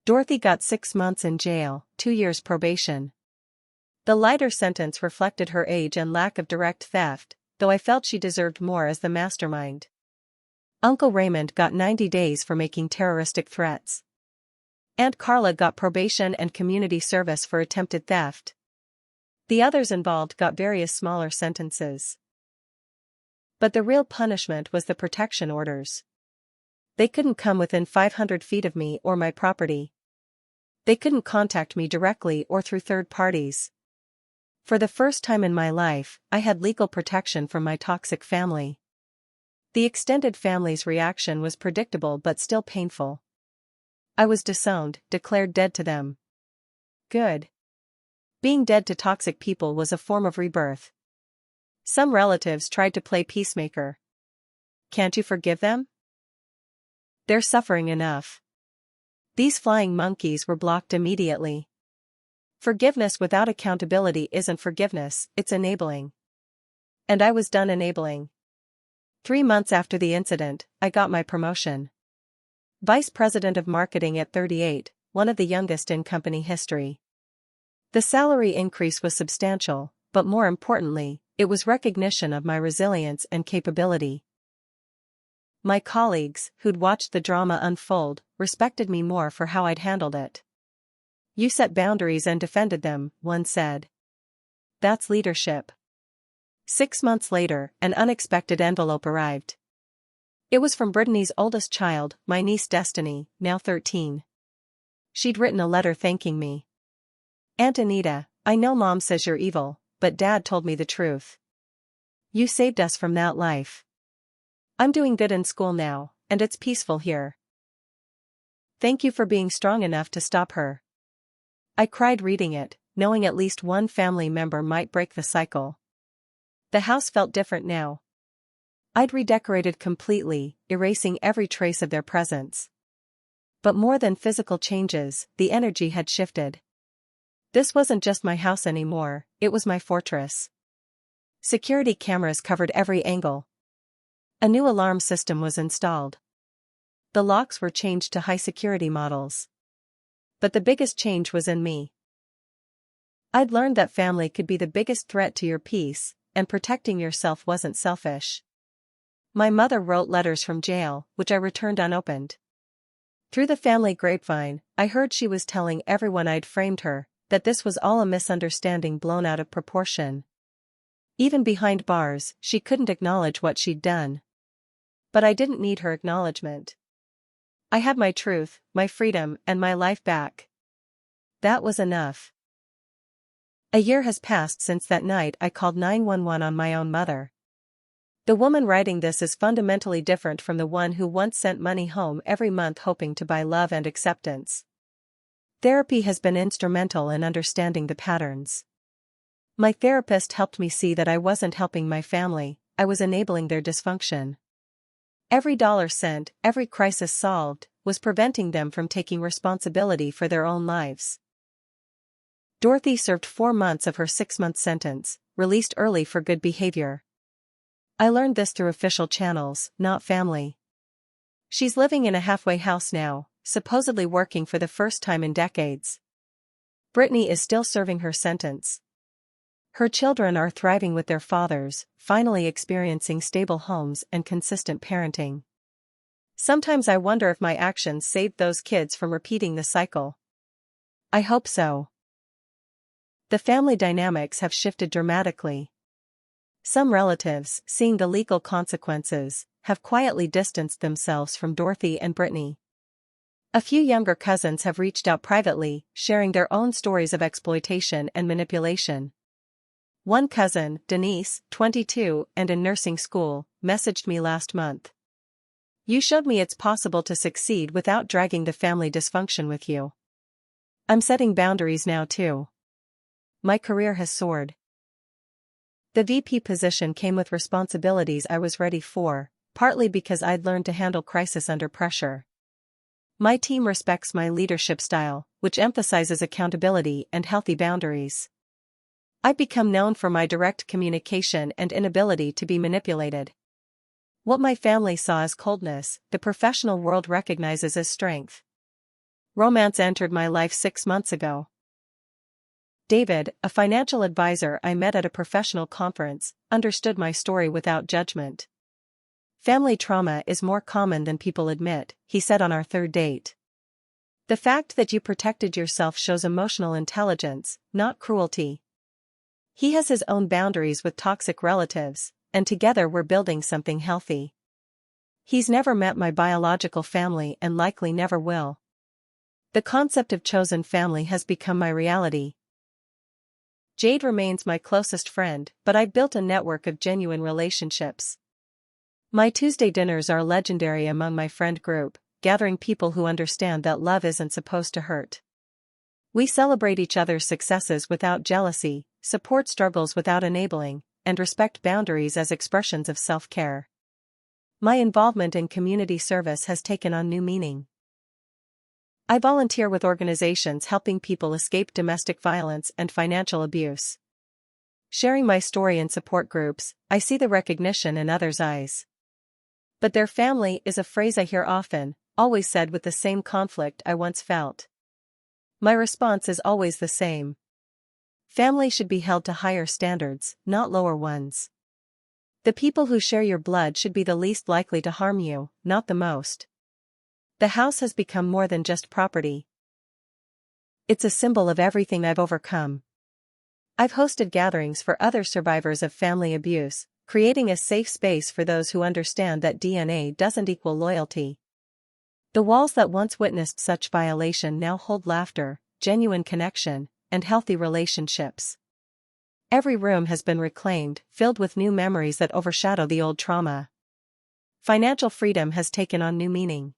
Dorothy got 6 months in jail, 2 years probation. The lighter sentence reflected her age and lack of direct theft, though I felt she deserved more as the mastermind. Uncle Raymond got 90 days for making terroristic threats. Aunt Carla got probation and community service for attempted theft. The others involved got various smaller sentences. But the real punishment was the protection orders. They couldn't come within 500 feet of me or my property. They couldn't contact me directly or through third parties. For the first time in my life, I had legal protection from my toxic family. The extended family's reaction was predictable but still painful. I was disowned, declared dead to them. Good. Being dead to toxic people was a form of rebirth. Some relatives tried to play peacemaker. Can't you forgive them? They're suffering enough. These flying monkeys were blocked immediately. Forgiveness without accountability isn't forgiveness, it's enabling. And I was done enabling. 3 months after the incident, I got my promotion. Vice President of Marketing at 38, one of the youngest in company history. The salary increase was substantial, but more importantly, it was recognition of my resilience and capability. My colleagues, who'd watched the drama unfold, respected me more for how I'd handled it. You set boundaries and defended them, one said. That's leadership. 6 months later, an unexpected envelope arrived. It was from Brittany's oldest child, my niece Destiny, now 13. She'd written a letter thanking me. Aunt Anita, I know Mom says you're evil, but Dad told me the truth. You saved us from that life. I'm doing good in school now, and it's peaceful here. Thank you for being strong enough to stop her. I cried reading it, knowing at least one family member might break the cycle. The house felt different now. I'd redecorated completely, erasing every trace of their presence. But more than physical changes, the energy had shifted. This wasn't just my house anymore, it was my fortress. Security cameras covered every angle. A new alarm system was installed. The locks were changed to high-security models. But the biggest change was in me. I'd learned that family could be the biggest threat to your peace, and protecting yourself wasn't selfish. My mother wrote letters from jail, which I returned unopened. Through the family grapevine, I heard she was telling everyone I'd framed her, that this was all a misunderstanding blown out of proportion. Even behind bars, she couldn't acknowledge what she'd done. But I didn't need her acknowledgement. I had my truth, my freedom, and my life back. That was enough. A year has passed since that night I called 911 on my own mother. The woman writing this is fundamentally different from the one who once sent money home every month hoping to buy love and acceptance. Therapy has been instrumental in understanding the patterns. My therapist helped me see that I wasn't helping my family, I was enabling their dysfunction. Every dollar sent, every crisis solved, was preventing them from taking responsibility for their own lives. Dorothy served 4 months of her 6-month sentence, released early for good behavior. I learned this through official channels, not family. She's living in a halfway house now, supposedly working for the first time in decades. Brittany is still serving her sentence. Her children are thriving with their fathers, finally experiencing stable homes and consistent parenting. Sometimes I wonder if my actions saved those kids from repeating the cycle. I hope so. The family dynamics have shifted dramatically. Some relatives, seeing the legal consequences, have quietly distanced themselves from Dorothy and Brittany. A few younger cousins have reached out privately, sharing their own stories of exploitation and manipulation. One cousin, Denise, 22 and in nursing school, messaged me last month. "You showed me it's possible to succeed without dragging the family dysfunction with you. I'm setting boundaries now too. My career has soared." The VP position came with responsibilities I was ready for, partly because I'd learned to handle crisis under pressure. My team respects my leadership style, which emphasizes accountability and healthy boundaries. I've become known for my direct communication and inability to be manipulated. What my family saw as coldness, the professional world recognizes as strength. Romance entered my life 6 months ago. David, a financial advisor I met at a professional conference, understood my story without judgment. "Family trauma is more common than people admit," he said on our 3rd date. "The fact that you protected yourself shows emotional intelligence, not cruelty." He has his own boundaries with toxic relatives, and together we're building something healthy. He's never met my biological family and likely never will. The concept of chosen family has become my reality. Jade remains my closest friend, but I've built a network of genuine relationships. My Tuesday dinners are legendary among my friend group, gathering people who understand that love isn't supposed to hurt. We celebrate each other's successes without jealousy, support struggles without enabling, and respect boundaries as expressions of self-care. My involvement in community service has taken on new meaning. I volunteer with organizations helping people escape domestic violence and financial abuse. Sharing my story in support groups, I see the recognition in others' eyes. "But their family" is a phrase I hear often, always said with the same conflict I once felt. My response is always the same. Family should be held to higher standards, not lower ones. The people who share your blood should be the least likely to harm you, not the most. The house has become more than just property. It's a symbol of everything I've overcome. I've hosted gatherings for other survivors of family abuse, creating a safe space for those who understand that DNA doesn't equal loyalty. The walls that once witnessed such violation now hold laughter, genuine connection, and healthy relationships. Every room has been reclaimed, filled with new memories that overshadow the old trauma. Financial freedom has taken on new meaning.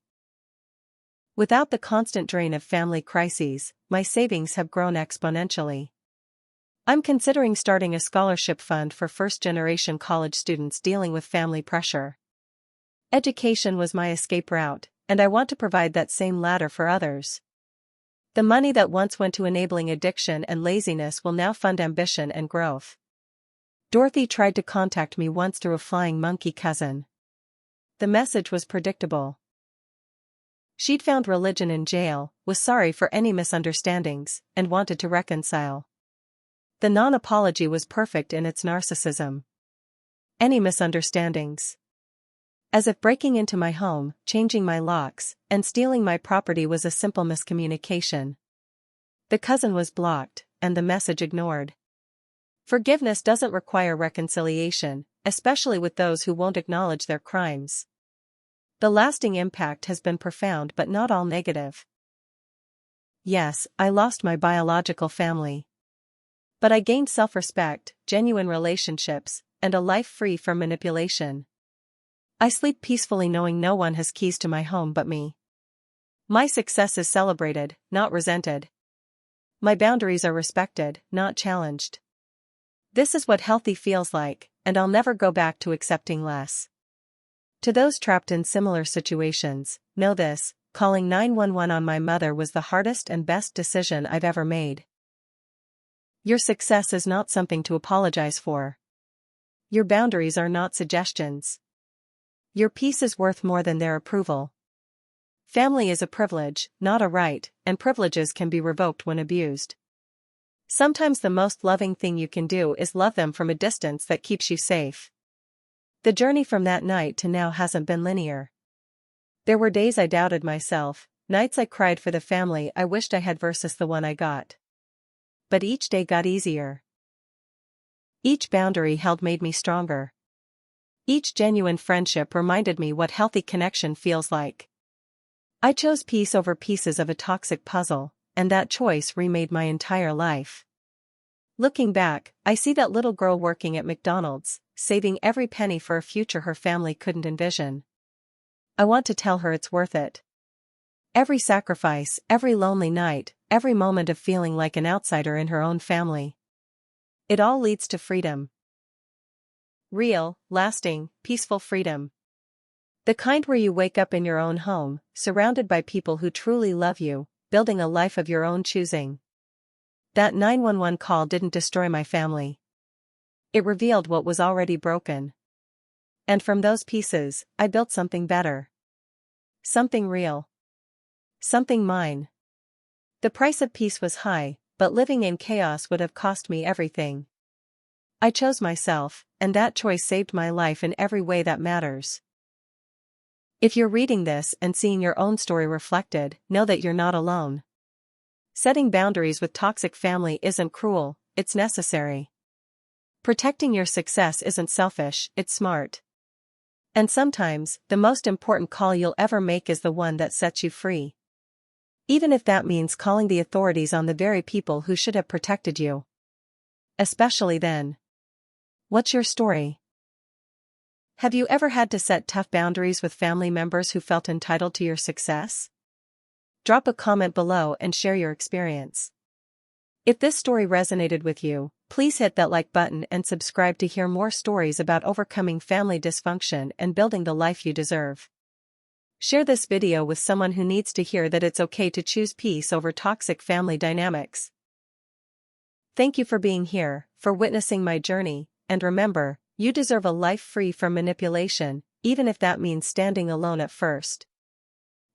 Without the constant drain of family crises, my savings have grown exponentially. I'm considering starting a scholarship fund for first-generation college students dealing with family pressure. Education was my escape route, and I want to provide that same ladder for others. The money that once went to enabling addiction and laziness will now fund ambition and growth. Dorothy tried to contact me once through a flying monkey cousin. The message was predictable. She'd found religion in jail, was sorry for any misunderstandings, and wanted to reconcile. The non-apology was perfect in its narcissism. Any misunderstandings? As if breaking into my home, changing my locks, and stealing my property was a simple miscommunication. The cousin was blocked, and the message ignored. Forgiveness doesn't require reconciliation, especially with those who won't acknowledge their crimes. The lasting impact has been profound but not all negative. Yes, I lost my biological family. But I gained self-respect, genuine relationships, and a life free from manipulation. I sleep peacefully knowing no one has keys to my home but me. My success is celebrated, not resented. My boundaries are respected, not challenged. This is what healthy feels like, and I'll never go back to accepting less. To those trapped in similar situations, know this: calling 911 on my mother was the hardest and best decision I've ever made. Your success is not something to apologize for. Your boundaries are not suggestions. Your peace is worth more than their approval. Family is a privilege, not a right, and privileges can be revoked when abused. Sometimes the most loving thing you can do is love them from a distance that keeps you safe. The journey from that night to now hasn't been linear. There were days I doubted myself, nights I cried for the family I wished I had versus the one I got. But each day got easier. Each boundary held made me stronger. Each genuine friendship reminded me what healthy connection feels like. I chose peace over pieces of a toxic puzzle, and that choice remade my entire life. Looking back, I see that little girl working at McDonald's, saving every penny for a future her family couldn't envision. I want to tell her it's worth it. Every sacrifice, every lonely night, every moment of feeling like an outsider in her own family. It all leads to freedom. Real, lasting, peaceful freedom. The kind where you wake up in your own home, surrounded by people who truly love you, building a life of your own choosing. That 911 call didn't destroy my family. It revealed what was already broken. And from those pieces, I built something better. Something real. Something mine. The price of peace was high, but living in chaos would have cost me everything. I chose myself, and that choice saved my life in every way that matters. If you're reading this and seeing your own story reflected, know that you're not alone. Setting boundaries with toxic family isn't cruel, it's necessary. Protecting your success isn't selfish, it's smart. And sometimes, the most important call you'll ever make is the one that sets you free. Even if that means calling the authorities on the very people who should have protected you. Especially then. What's your story? Have you ever had to set tough boundaries with family members who felt entitled to your success? Drop a comment below and share your experience. If this story resonated with you, please hit that like button and subscribe to hear more stories about overcoming family dysfunction and building the life you deserve. Share this video with someone who needs to hear that it's okay to choose peace over toxic family dynamics. Thank you for being here, for witnessing my journey, and remember, you deserve a life free from manipulation, even if that means standing alone at first.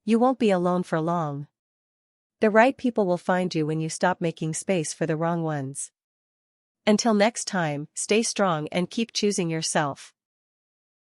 You won't be alone for long. The right people will find you when you stop making space for the wrong ones. Until next time, stay strong and keep choosing yourself.